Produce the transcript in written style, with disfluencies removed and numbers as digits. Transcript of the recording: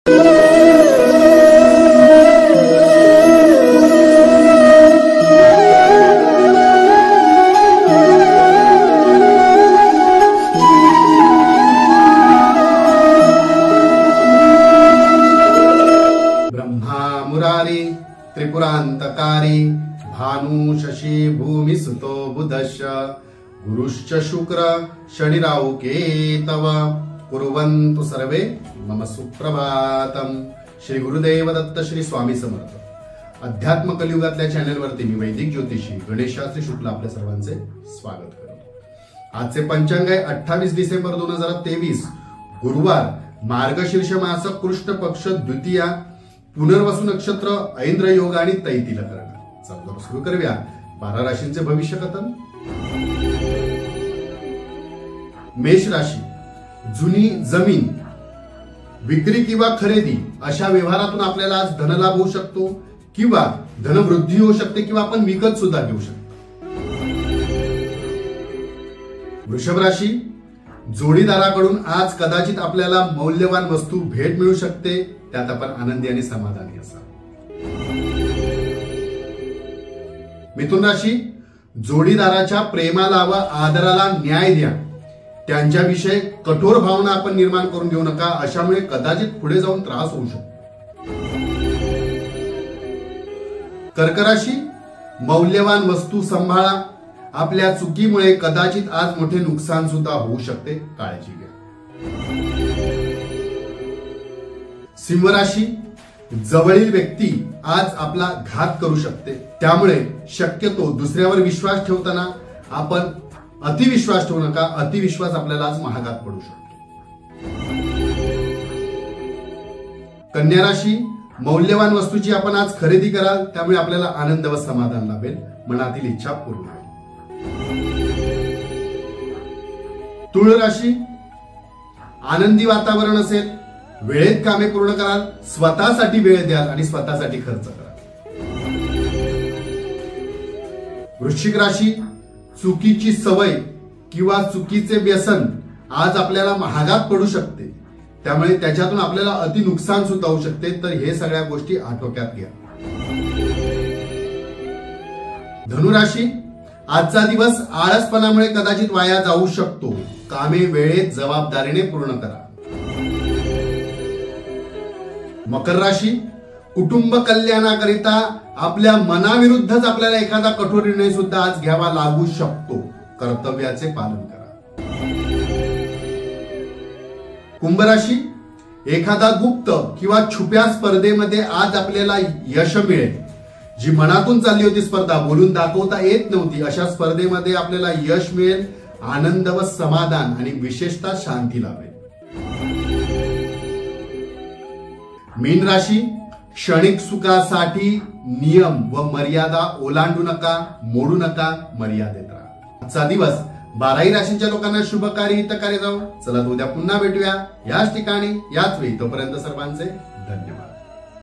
मुरारी त्रिपुरांतकारी भानु शशी भूमि सुतो बुधश्च गुरुश्च शुक्र शनिराहु केतव कुर्वन्तु सर्वे मम सुप्रभातम। श्री गुरुदेव दत्त श्री स्वामी समर्थ। अध्यात्म कलियुगातल्या चॅनल वरती मी वैदिक ज्योतिषी गणेश शास्त्री शुक्ला आपल्या सर्वांचे स्वागत करतो। आजचे पंचांग आहे 28 डिसेंबर 2023 गुरुवार, मार्गशीर्ष मास कृष्ण पक्ष द्वितीया, पुनर्वसु नक्षत्र, ऐंद्र योग आणि तैतिल करण। चला सुरू करूया 12 राशींचे भविष्य कथन। मेष राशी, जुनी जमीन विक्री किंवा खरेदी अशा व्यवहारातून आपल्याला आज धनलाभ होऊ शकतो किंवा धनवृद्धी होऊ शकते किंवा आपण विकत सुद्धा घेऊ शकतो। वृषभ राशी, जोडीदाराकडून आज कदाचित आपल्याला मौल्यवान वस्तू भेट मिळू शकते, त्यात आपण आनंदी आणि समाधानी असाल। मिथुन राशी, जोडीदाराच्या प्रेमाला व आदराला न्याय द्या, त्यांच्याविषयी कठोर भावना आपण निर्माण करून घेऊ नका, अशामुळे कदाचित पुढे जाऊन त्रास होऊ शकतो। कर्क राशी, मौल्यवान वस्तू सांभाळा, आपल्या चुकीमुळे कदाचित आज मोठे नुकसान सुद्धा होऊ शकते, काळजी घ्या। सिंह राशी, जवळील व्यक्ती आज आपला घात करू शकते, त्यामुळे शक्यतो दुसऱ्यावर विश्वास ठेवताना आपण अतिविश्वास ठेवू नका, अतिविश्वास आपल्याला आज महागात पडू शकतो। कन्या राशी, मौल्यवान वस्तूची आपण आज खरेदी कराल, त्यामुळे आपल्याला आनंद व समाधान लाभेल, मनातील इच्छा पूर्ण होईल। तुळ राशी, आनंदी वातावरण असेल, वेळेत कामे पूर्ण कराल, स्वतःसाठी वेळ द्याल आणि स्वतःसाठी खर्च कराल। वृश्चिक राशी, चुकीची सवय किंवा चुकीचे व्यसन आज आपल्याला महागात पडू शकते, त्यामुळे त्याच्यातून आपल्याला अति नुकसान सुद्धा होऊ शकते, तर हे सगळ्या गोष्टी आटोक्यात घ्या। धनुराशी, आजचा दिवस आळसपणामुळे कदाचित वाया जाऊ शकतो, कामे वेळेत जबाबदारीने पूर्ण करा। मकर राशी, कुटुंब कल्याणाकरिता आपल्या मनाविरुद्धच आपल्याला एखादा कठोर निर्णय सुद्धा आज घ्यावा लागू शकतो, कर्तव्याचे पालन करा। कुंभ राशी, एखादा गुप्त किंवा छुप्या स्पर्धेमध्ये आज आपल्याला यश मिळेल, जी मनातून चालली होती स्पर्धा, बोलून दाखवता येत नव्हती, अशा स्पर्धेमध्ये आपल्याला यश मिळेल, आनंद व समाधान आणि विशेषतः शांती लाभेल। मीन राशी, क्षणिक सुखासाठी नियम व मर्यादा ओलांडू नका, मोडू नका, मर्यादेत राहा। आजचा दिवस 12 राशींच्या लोकांना शुभकारी हितकारी जाऊ। चला उद्या पुन्हा भेटूया याच ठिकाणी याच वेळी, तोपर्यंत सर्वांचे धन्यवाद।